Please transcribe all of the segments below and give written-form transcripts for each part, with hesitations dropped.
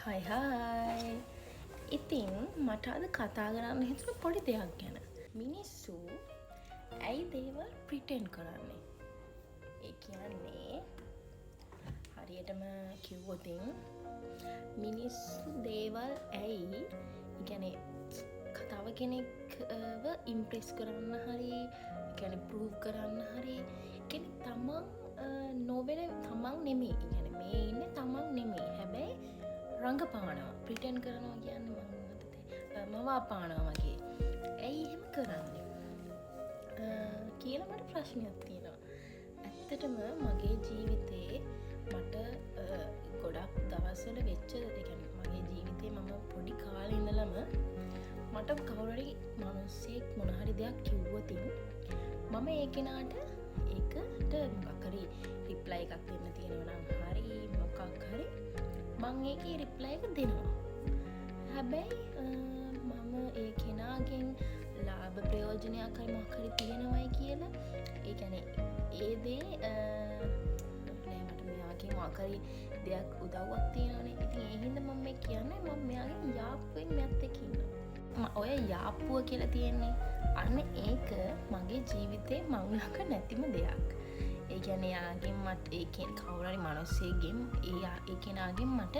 හයි හයි. ඉතින් මට අද කතා කරන්න හිතුණ පොඩි දෙයක් ගැන. මිනිස්සු ඇයි දේවල් ප්‍රිටෙන්ඩ් කරන්නේ? ඒ කියන්නේ හරියටම කිව්වොතින් මිනිස්සු දේවල් ඇයි කියන්නේ කතාව කෙනෙක්ව ඉම්ප්‍රෙස් කරන්න හරි කියන්නේ ප්‍රූව් කරන්න හරි කියන්නේ තමන් නොවෙන තමන් නෙමෙයි. කියන්නේ මේ ඉන්නේ තමන් නෙමෙයි. හැබැයි රංගපානවා ප්‍රිටෙන්ඩ් කරනවා කියන්නේ මවාපානවා වගේ. ඇයි එහෙම කරන්නේ කියලා මට ප්‍රශ්නයක් තියෙනවා. ඇත්තටම මගේ ජීවිතේ මට ගොඩක් දවස්වල වෙච්ච මගේ ජීවිතේ මම පොඩි කාලේ ඉඳලම මට කවුරුහරි මිනිස්සෙක් මොන හරි දෙයක් කිව්වොතින් මම ඒ කෙනාට ඒකට මොකක් හරි රිප්ලයි එකක් දෙන්න තියෙනවා නම් හරි මොකක් හරි මං ඒකේ රිප්ලයි එක දෙනවා. හැබැයි මම ඒ කෙනාගෙන් ලාභ ප්‍රයෝජනයක් හරි මොකක් හරි තියෙනවයි කියලා ඒ කියන්නේ ඒ දේ මට මෙයාගෙන් මොකක් හරි දෙයක් උදව්වක් තියෙනවනේ. ඉතින් ඒ හින්දා මම මේ කියන්නේ මම මෙයාගෙන් යාප්පුවෙන් මෙයත් එක්ක ඉන්නවා. ඔය යාප්පුව කියලා තියෙන්නේ අන්න ඒක මගේ ජීවිතේ මං ළඟ නැතිම දෙයක්. ඒ කියන්නේ යාගෙන් මට ඒ කියන්නේ කවුරු හරි මිනිස්සෙක්ගෙන් ඒ කෙනාගෙන් මට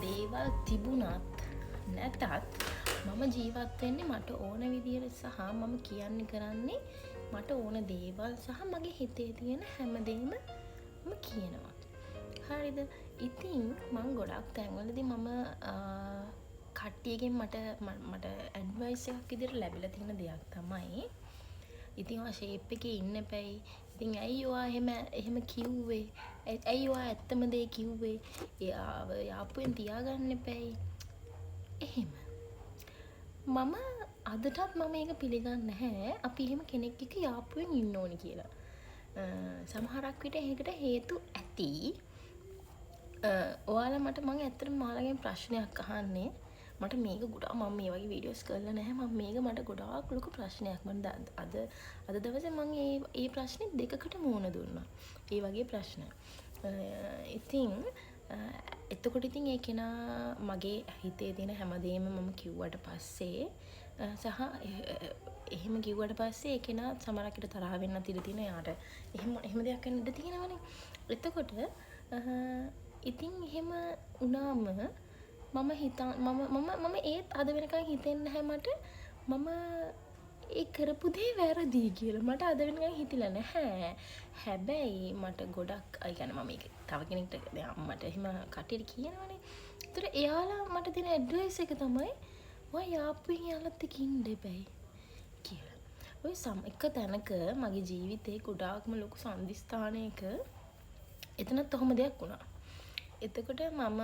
දේවල් තිබුණත් නැතත් මම ජීවත් වෙන්නේ මට ඕන විදියට සහ මම කියන්නේ කරන්නේ මට ඕන දේවල් සහ මගේ හිතේ තියෙන හැමදේම මම කියනවා. හරිද? ඉතින් මං ගොඩක් තැන්වලදී මම කට්ටියගෙන් මට ඇඩ්වයිස් එකක් විදිහට ලැබිලා තියෙන දෙයක් තමයි ඉතින් ඔයා ෂේප් එකේ ඉන්න එපයි. ඉතින් ඇයි ඔයා එහෙම කිව්වේ? ඇයි ඔයා ඇත්තම දේ කිව්වේ? එයාව යාප්පුවෙන් තියාගන්න එපයි. එහෙම. මම අදටත් මම ඒක පිළිගන්නේ නැහැ. අපි එහෙම කෙනෙක් එක්ක යාප්පුවෙන් ඉන්න ඕනි කියලා. සමහරක් විට ඒකට හේතු ඇති. ඔයාලා මට මම ඇත්තටම මාළගෙන් ප්‍රශ්නයක් අහන්නේ. මට මේක ගොඩාක් මම මේ වගේ වීඩියෝස් කරලා නැහැ. මම මේක මට ගොඩාක් ලොකු ප්‍රශ්නයක්. මම අද දවසේ මම ඒ ප්‍රශ්නේ දෙකකට මුහුණ දුන්නා. ඒ වගේ ප්‍රශ්න. ඉතින් එතකොට ඉතින් ඒ කෙනා මගේ හිතේ තියෙන හැමදේම මම කිව්වට පස්සේ සහ එහෙම කිව්වට පස්සේ ඒ කෙනා සමහරකට තරහ වෙන්නත් ඉඩ තියෙනවා. යාට එහෙම දෙයක් වෙන්න ඉඩ තියෙනවනේ. එතකොට ඉතින් එහෙම වුණාම මම ඒත් අද වෙනකන් හිතෙන්නේ නැහැ මට මම ඒ කරපු දේ වැරදි කියලා. මට අද වෙනකන් හිතිලා නැහැ. හැබැයි මට ගොඩක් අය කියන්නේ මම මේක තව කෙනෙක්ට දැන් අම්මට එහෙම කටියට කියනවනේ. ඒතර එයාලා මට දෙන ඇඩ්වයිස් එක තමයි ඔය යාප්පුවෙන් යාලත් එක්ක ඉන්න එපයි කියලා. ඔය එක තැනක මගේ ජීවිතේ ගොඩාක්ම ලොකු සම්දිස්ථානයක එතනත් ඔහොම දෙයක් වුණා. එතකොට මම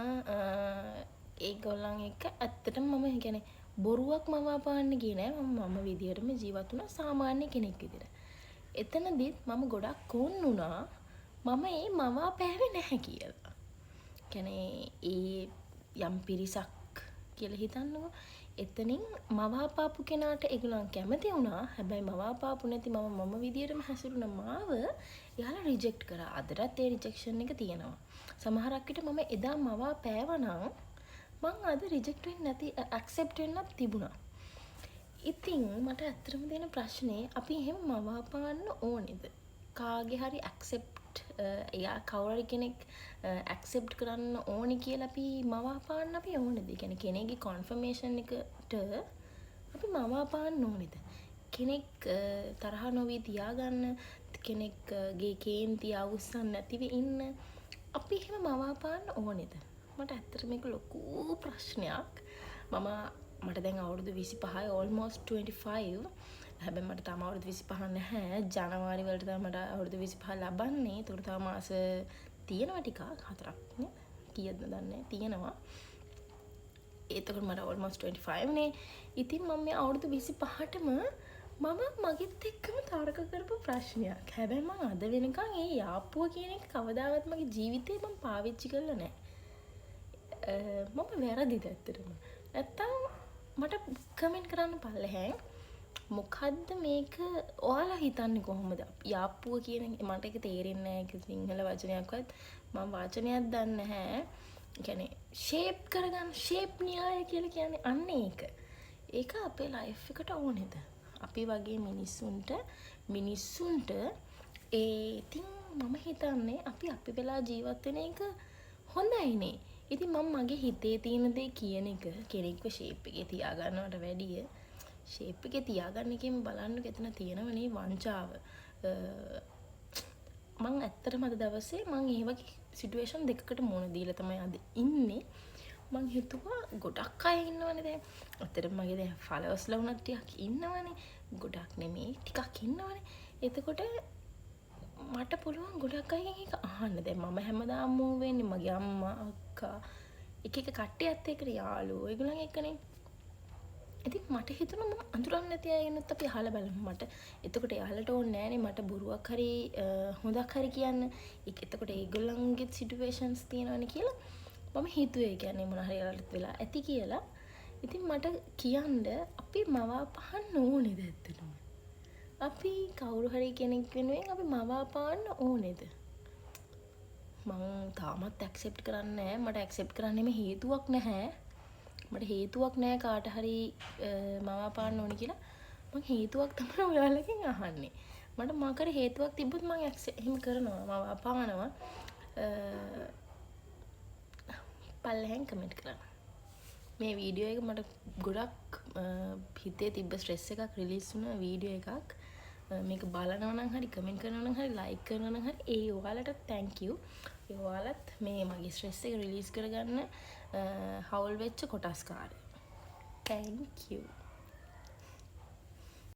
ඒගොල්ලන් එක්ක ඇත්තටම මම කියන්නේ බොරුවක් මවාපාන්න ගියේ නෑ. මම විදියටම ජීවත් වුණා සාමාන්‍ය කෙනෙක් විදියට. එතනදිත් මම ගොඩක් කොන් වුණා. මම ඒ මවාපෑවේ නැහැ කියලා. කියන්නේ ඒ යම් පිරිසක් කියලා හිතන්නකෝ. එතනින් මවාපාපු කෙනාට ඒගොල්ලන් කැමති වුණා. හැබැයි මවාපාපු නැති මම විදියටම හැසිරුණ මාව එයාලා රිජෙක්ට් කරා. අදටත් ඒ රිජෙක්ෂන් එක තියෙනවා. සමහරක් විට මම එදා මවාපෑවනම් මං අද රිජෙක්ට් වෙන්නේ නැති ඇක්සෙප්ට් වෙන්නත් තිබුණා. ඉතින් මට ඇත්තටම තියෙන ප්‍රශ්නේ අපි එහෙම මවාපාන්න ඕනේද? කාගේ හරි ඇක්සෙප්ට් එයා කවුරු හරි කෙනෙක් ඇක්සෙප්ට් කරන්න ඕනි කියලා අපි මවාපාන්න අපි ඕනේද? ඒ කියන්නේ කෙනෙක්ගේ කන්ෆර්මේෂන් එකට අපි මවාපාන්න ඕනේද? කෙනෙක් තරහ නොවී තියාගන්න කෙනෙක්ගේ කේන්ති අවුස්සන් නැතිව ඉන්න අපි එහෙම මවාපාන්න ඕනේද? මට ඇත්තට මේක ලොකු ප්‍රශ්නයක්. මට දැන් අවුරුදු 25යි almost 25. හැබැයි මට තාම අවුරුදු 25 නැහැ. ජනවාරි වලට තමයි මට අවුරුදු 25 ලබන්නේ. ඒකට තව මාස තියෙනවා ටිකක්. 4ක් නේ. කීයද දන්නේ තියෙනවා. ඒතකොට මට almost 25 නේ. ඉතින් මම මේ අවුරුදු 25ටම මම මගෙත් එක්කම තර්ක කරපු ප්‍රශ්නයක්. හැබැයි මම අද වෙනකන් ඒ යාප්පුව කියන එක කවදාවත් මගේ ජීවිතේ මම පාවිච්චි කරලා නැහැ. මම වැරදිද ඇත්තටම? නැත්තම් මට කමෙන්ට් කරන්න පල්ලෙහැන් මොකද්ද මේක ඔයාලා හිතන්නේ කොහොමද? යාප්පුව කියන මට ඒක තේරෙන්නේ නැහැ. ඒක සිංහල වචනයක්වත් මම වචනයක් දන්නේ නැහැ. කියන්නේ ෂේප් කරගන්න ෂේප් න්‍යාය කියලා කියන්නේ අන්න ඒක. ඒක අපේ ලයිෆ් එකට ඕනේද? අපි වගේ මිනිස්සුන්ට ඉතින් මම හිතන්නේ අපි වෙලා ජීවත් වෙන එක හොඳයිනේ. ඉතින් මම මගේ හිතේ තියෙන දේ කියන එක කෙනෙක්ව ෂේප් එකේ තියාගන්නවට වැඩිය ෂේප් එකේ තියාගන්න එකෙන් බලන්න එතන තියෙනවනේ වංචාව. මං ඇත්තටම අද දවසේ මං ඒ වගේ සිටුේෂන් දෙකකට මුහුණ දීලා තමයි අද ඉන්නේ. මං හිතුවා ගොඩක් අය ඉන්නවනේ දැන්. ඇත්තටම මගේ දැන් ෆලෝවර්ස්ලා වුණත් ටිකක් ඉන්නවනේ. ගොඩක් නෙමෙයි ටිකක් ඉන්නවනේ. එතකොට මට පුළුවන් ගොඩක් අයගෙන් ඒක අහන්න. දැන් මම හැමදාම මූව් වෙන්නේ මගේ අම්මා අක්කා එක කට්ටියත් එක්ක යාළුවෝ ඒගොල්ලන් එක්කනේ. ඉතින් මට හිතුණා මම අඳුරන්නේ නැති අය ඉන්නත් අපි අහලා බලමු මට. එතකොට එයාලට ඕනේ නෑනේ මට බොරුවක් හරි හොඳක් හරි කියන්න. එතකොට ඒගොල්ලන්ගේ සිටුේෂන්ස් තියෙනවනේ කියලා මම හිතුවේ. කියන්නේ මොන හරි එයාලට වෙලා ඇති කියලා. ඉතින් මට කියන්න අපි මවාපහන්න ඕනේද ඇත්තටම? අපි කවුරු හරි කෙනෙක් වෙනුවෙන් අපි මවාපාන්න ඕනේද? මං තාමත් ඇක්සෙප්ට් කරන්නේ නැහැ. මට ඇක්සෙප්ට් කරන්නෙම හේතුවක් නැහැ. මට හේතුවක් නෑ කාට හරි මවාපාන්න ඕනි කියලා. මං හේතුවක් තමයි ඔයාලගෙන් අහන්නේ. මට මොකක් හරි හේතුවක් තිබ්බොත් මං එහෙම කරනවා මවාපානවා. පල්ලෙහෙන් කමෙන්ට් කරන්න. මේ වීඩියෝ එක මට ගොඩක් හිතේ තිබ්බ ස්ට්‍රෙස් එකක් රිලීස් වුණ වීඩියෝ එකක්. මේක බලනවා නම් හරි කමෙන්ට් කරනවා නම් හරි ලයික් කරනවා නම් හරි ඔයාලට thank you. ඔයාලත් මේ මගේ ස්ට්‍රෙස් එක රිලීස් කරගන්න හවුල් වෙච්ච කොටස්කාරය. Thank you.